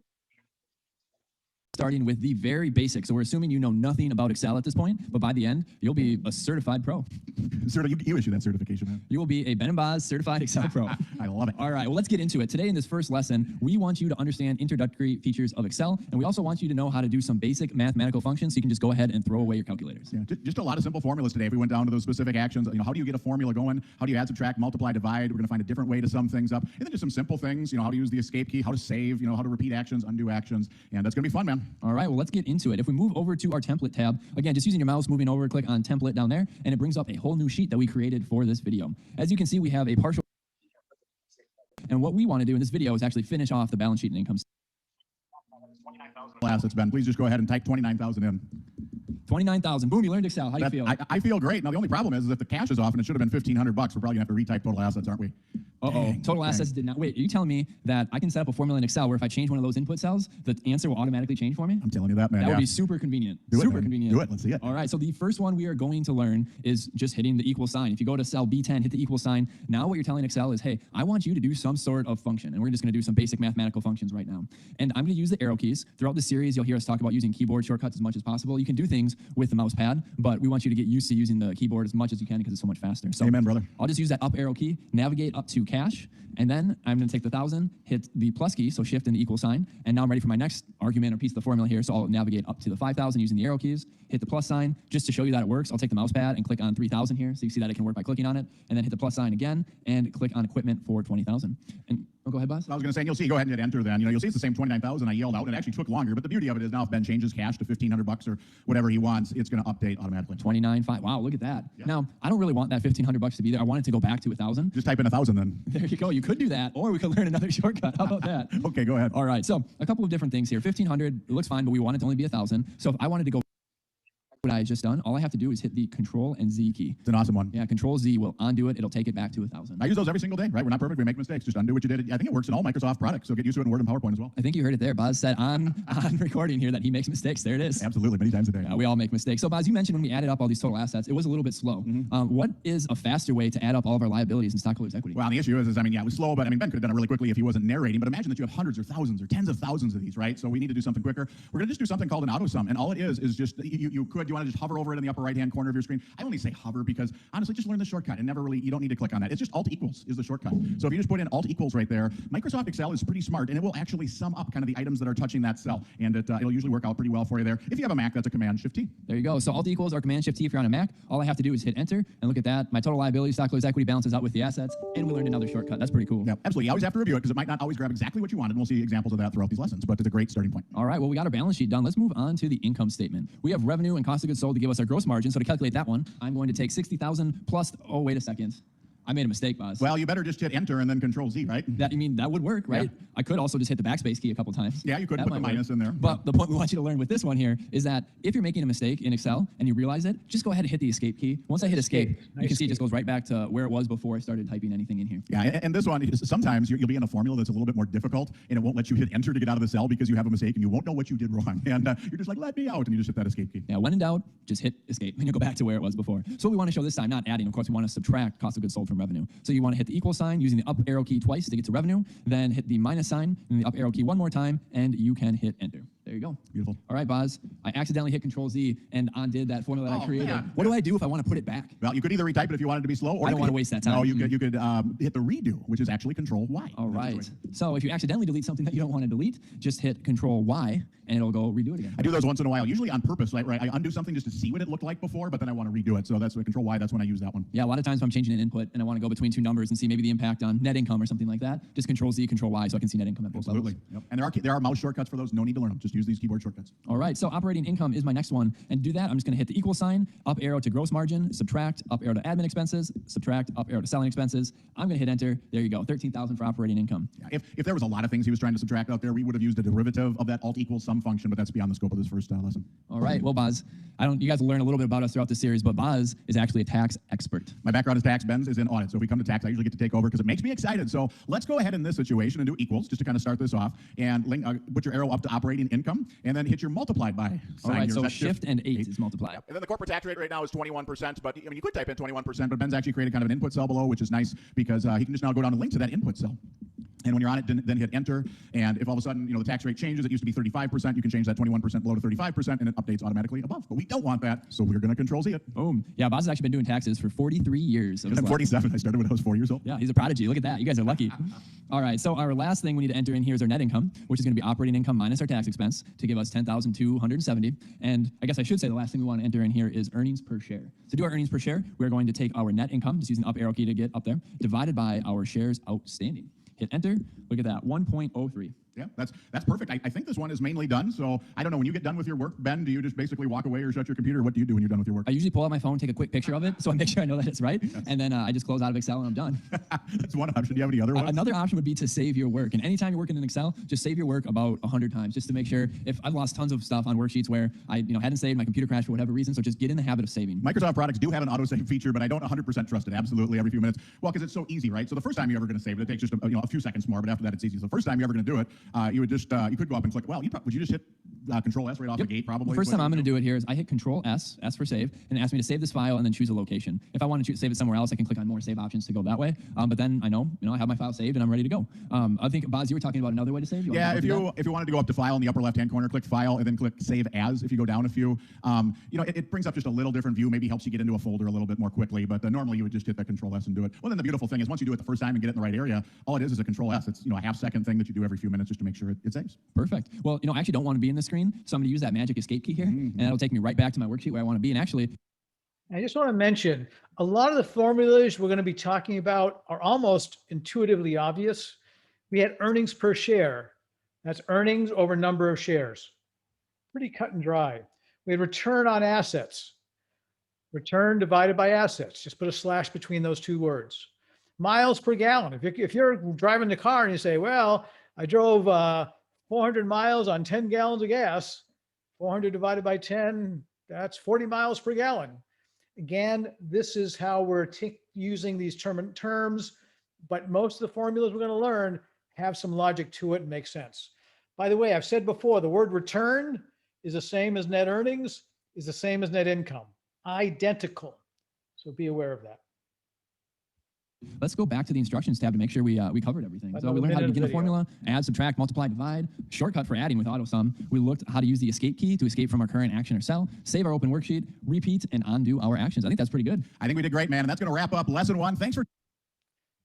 starting with the very basics. So we're assuming you know nothing about Excel at this point, but by the end, you'll be a certified pro. You issue that certification, man. You will be a Ben and Boz certified Excel pro. I love it. All right, well, let's get into it. Today in this first lesson, we want you to understand introductory features of Excel, and we also want you to know how to do some basic mathematical functions so you can just go ahead and throw away your calculators. Yeah, just a lot of simple formulas today. If we went down to those specific actions, you know, how do you get a formula going? How do you add, subtract, multiply, divide? We're going to find a different way to sum things up. And then just some simple things, you know, how to use the escape key, how to save, you know, how to repeat actions, undo actions. And that's going to be fun, man. All right, well, let's get into it. If we move over to our template tab, again, just using your mouse, moving over, click on template down there, and it brings up a whole new sheet that we created for this video. As you can see, we have a partial, and what we want to do in this video is actually finish off the balance sheet and income statement. Assets, Ben. Please just go ahead and type 29,000 in. 29,000. Boom, you learned Excel. How do you feel? I feel great. Now, the only problem is if the cash is off and it should have been $1,500, we're probably going to have to retype total assets, aren't we? Uh-oh. Total assets did not. Wait, are you telling me that I can set up a formula in Excel where if I change one of those input cells, the answer will automatically change for me? I'm telling you that, man. That would be super convenient. Super convenient. Do it. Let's see it. All right. So the first one we are going to learn is just hitting the equal sign. If you go to cell B10, hit the equal sign. Now what you're telling Excel is, hey, I want you to do some sort of function. And we're just going to do some basic mathematical functions right now. And I'm going to use the arrow keys. Throughout the series, you'll hear us talk about using keyboard shortcuts as much as possible. You can do things with the mouse pad, but we want you to get used to using the keyboard as much as you can because it's so much faster. So amen, brother. I'll just use that up arrow key, navigate up to cash, and then I'm going to take the 1,000, hit the plus key, so shift and the equal sign, and now I'm ready for my next argument or piece of the formula here, so I'll navigate up to the 5,000 using the arrow keys, hit the plus sign, just to show you that it works. I'll take the mouse pad and click on 3,000 here, so you see that it can work by clicking on it, and then hit the plus sign again, and click on equipment for 20,000. And go ahead, Boz. I was going to say, and you'll see, go ahead and hit enter then. You know, you'll see it's the same 29,000 I yelled out, and it actually took longer, but the beauty of it is now if Ben changes cash to $1,500 or whatever he wants, it's going to update automatically. 29.5. Wow, look at that. Yeah. Now, I don't really want that $1,500 to be there. I want it to go back to 1,000. Just type in 1,000 then. There you go. You could do that, or we could learn another shortcut. How about that? Okay, go ahead. All right. So a couple of different things here. 1,500, it looks fine, but we want it to only be 1,000. So if I wanted to go what I just done, all I have to do is hit the Control and Z key. It's an awesome one. Yeah, Control Z will undo it. It'll take it back to 1,000. I use those every single day, right? We're not perfect. We make mistakes. Just undo what you did. I think it works in all Microsoft products, so get used to it in Word and PowerPoint as well. I think you heard it there. Boz said on recording here that he makes mistakes. There it is. Absolutely, many times a day. Yeah, we all make mistakes. So Boz, you mentioned when we added up all these total assets, it was a little bit slow. What is a faster way to add up all of our liabilities and stockholders' equity? Well, the issue is, I mean, yeah, it was slow, but I mean, Ben could have done it really quickly if he wasn't narrating, but imagine that you have hundreds or thousands or tens of thousands of these, right? So we need to do something quicker. We're going to just do something called an auto sum, and all it is just, you want to just hover over it in the upper right-hand corner of your screen. I only say hover because, honestly, just learn the shortcut and never really, you don't need to click on that. It's just Alt equals is the shortcut. So if you just put in Alt equals right there, Microsoft Excel is pretty smart, and it will actually sum up kind of the items that are touching that cell, and it'll usually work out pretty well for you there. If you have a Mac, that's a Command-Shift-T. There you go. So Alt equals or Command-Shift-T if you're on a Mac. All I have to do is hit Enter, and look at that. My total liability, stockholders' equity balances out with the assets, and we learned another shortcut. That's pretty cool. Yeah, absolutely. You always have to review it because it might not always grab exactly what you wanted, and we'll see examples of that throughout these lessons, but it's a great starting point. All right, well, we got our balance sheet done. Let's move on to the income statement. We have revenue and cost of goods sold to give us our gross margin. So to calculate that one, I'm going to take 60,000 plus, oh, wait a second. I made a mistake, boss. Well, you better just hit enter and then Control Z, right? That, you mean, that would work, right? Yeah. I could also just hit the backspace key a couple times. Yeah, you could That put the might minus work. in there. But the point we want you to learn with this one here is that if you're making a mistake in Excel and you realize it, just go ahead and hit the escape key. Once I hit escape, you can see it just goes right back to where it was before I started typing anything in here. Yeah, and this one, sometimes you'll be in a formula that's a little bit more difficult, and it won't let you hit enter to get out of the cell because you have a mistake, and you won't know what you did wrong. And you're just like, let me out, and you just hit that escape key. Yeah, when in doubt, just hit escape, and you'll go back to where it was before. So what we want to show this time, not adding, of course, we want to subtract cost of goods sold from revenue. So you want to hit the equal sign using the up arrow key twice to get to revenue, then hit the minus sign and the up arrow key one more time, and you can hit enter. There you go. Beautiful. All right, Boz. I accidentally hit Control Z and undid that formula that I created. Man. What do I do if I want to put it back? Well, you could either retype it if you wanted to be slow, or I don't want to waste that time. No, you could hit the redo, which is actually Control Y. All right. So if you accidentally delete something that you don't want to delete, just hit Control Y and it'll go redo it again. I do those once in a while, usually on purpose, right? I undo something just to see what it looked like before, but then I want to redo it. So that's what Control Y, that's when I use that one. Yeah, a lot of times if I'm changing an input and I want to go between two numbers and see maybe the impact on net income or something like that, just Control Z, Control Y so I can see net income at both Absolutely. levels. Yep. And there are mouse shortcuts for those. No need to learn them. Just use these keyboard shortcuts. All right, so operating income is my next one. And to do that, I'm just going to hit the equal sign, up arrow to gross margin, subtract, up arrow to admin expenses, subtract, up arrow to selling expenses. I'm going to hit enter. There you go, 13,000 for operating income. Yeah, if there was a lot of things he was trying to subtract out there, we would have used a derivative of that alt equals sum function, but that's beyond the scope of this first lesson. All right, well, Boz, you guys will learn a little bit about us throughout the series, but Boz is actually a tax expert. My background is tax. Ben's is in audit. So if we come to tax, I usually get to take over because it makes me excited. So let's go ahead in this situation and do equals just to kind of start this off, and put your arrow up to operating income and then hit your multiplied by sign. All right, here. so That's shift and 8 is multiply. Yep. And then the corporate tax rate right now is 21%, but I mean, you could type in 21%, but Ben's actually created kind of an input cell below, which is nice because he can just now go down and link to that input cell. And when you're on it, then hit enter. And if all of a sudden, the tax rate changes, it used to be 35%, you can change that 21% below to 35%, and it updates automatically above. But we don't want that, so we're going to Control Z it. Boom. Yeah, Boz has actually been doing taxes for 43 years. I'm 47. I started when I was 4 years old. Yeah, he's a prodigy. Look at that. You guys are lucky. All right, so our last thing we need to enter in here is our net income, which is going to be operating income minus our tax expense to give us 10,270. And I guess I should say the last thing we want to enter in here is earnings per share. To do our earnings per share, we're going to take our net income, just using the up arrow key to get up there, divided by our shares outstanding. Hit enter. Look at that, 1.03. Yeah, that's perfect. I think this one is mainly done. So I don't know, when you get done with your work, Ben, do you just basically walk away or shut your computer? What do you do when you're done with your work? I usually pull out my phone, take a quick picture of it, so I make sure I know that it's right, and then I just close out of Excel and I'm done. That's one option. Do you have any other ones? Another option would be to save your work. And anytime you're working in Excel, just save your work about 100 times, just to make sure. If I've lost tons of stuff on worksheets where I hadn't saved, my computer crashed for whatever reason, so just get in the habit of saving. Microsoft products do have an autosave feature, but I don't 100% trust it absolutely every few minutes. Well, because it's so easy, right? So the first time you're ever going to save it, it takes just a few seconds more, but after that it's easy. So the first time you're ever going to do it, you would just you could go up and click. Well, would you just hit Control S right off the gate? Probably. The first time I'm going to do it here is I hit Control S for save, and it asks me to save this file and then choose a location. If I want to save it somewhere else, I can click on more save options to go that way. But then I know, I have my file saved and I'm ready to go. I think, Boz, you were talking about another way to save. Yeah, if you wanted to go up to File in the upper left-hand corner, click File and then click Save As. If you go down a few, it brings up just a little different view. Maybe helps you get into a folder a little bit more quickly. But normally you would just hit that Control S and do it. Well, then the beautiful thing is once you do it the first time and get it in the right area, all it is a Control S. It's a half-second thing that you do every few minutes just to make sure it saves. Perfect. Well, I actually don't want to be in the screen, so I'm going to use that magic escape key here, and that'll take me right back to my worksheet where I want to be. And actually, I just want to mention a lot of the formulas we're going to be talking about are almost intuitively obvious. We had earnings per share. That's earnings over number of shares. Pretty cut and dry. We had return on assets. Return divided by assets. Just put a slash between those two words. Miles per gallon. If you're driving the car and you say, well, I drove 400 miles on 10 gallons of gas, 400 divided by 10, that's 40 miles per gallon. Again, this is how we're using these terms, but most of the formulas we're going to learn have some logic to it and make sense. By the way, I've said before, the word return is the same as net earnings, is the same as net income. Identical. So be aware of that. let's go back to the instructions tab to make sure we covered everything. So we learned how to begin a formula, add, subtract, multiply, divide, shortcut for adding with AutoSum. We looked how to use the escape key to escape from our current action or cell, save our open worksheet, repeat, and undo our actions. I think that's pretty good. I think we did great, man. And that's going to wrap up lesson 1. Thanks for.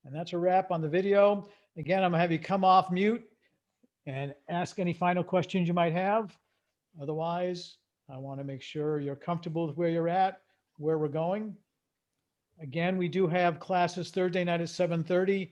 And that's a wrap on the video. Again, I'm going to have you come off mute and ask any final questions you might have. Otherwise, I want to make sure you're comfortable with where you're at, where we're going. Again, we do have classes Thursday night at 7:30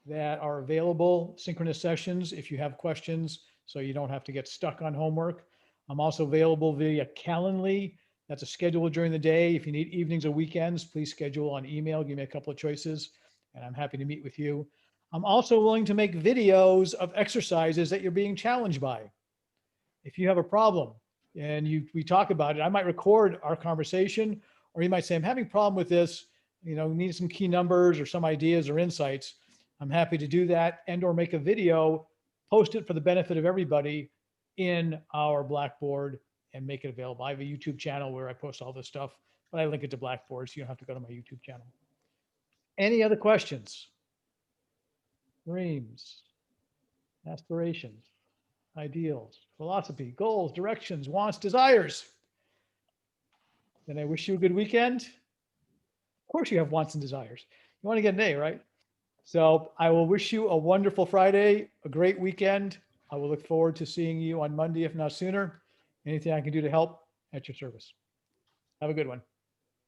that are available, synchronous sessions, if you have questions, so you don't have to get stuck on homework. I'm also available via Calendly. That's a schedule during the day. If you need evenings or weekends, please schedule on email. Give me a couple of choices. and I'm happy to meet with you. I'm also willing to make videos of exercises that you're being challenged by. If you have a problem and we talk about it, I might record our conversation, or you might say, I'm having a problem with this, need some key numbers or some ideas or insights. I'm happy to do that and or make a video, post it for the benefit of everybody in our Blackboard and make it available. I have a YouTube channel where I post all this stuff, but I link it to Blackboard, so you don't have to go to my YouTube channel. Any other questions? Dreams, aspirations, ideals, philosophy, goals, directions, wants, desires. Then I wish you a good weekend. Of course you have wants and desires. You want to get an A, right? So I will wish you a wonderful Friday, a great weekend. I will look forward to seeing you on Monday, if not sooner. Anything I can do to help, at your service. Have a good one.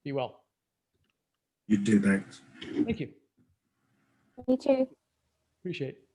Be well. You too. Thanks. Thank you. Me too. Appreciate it.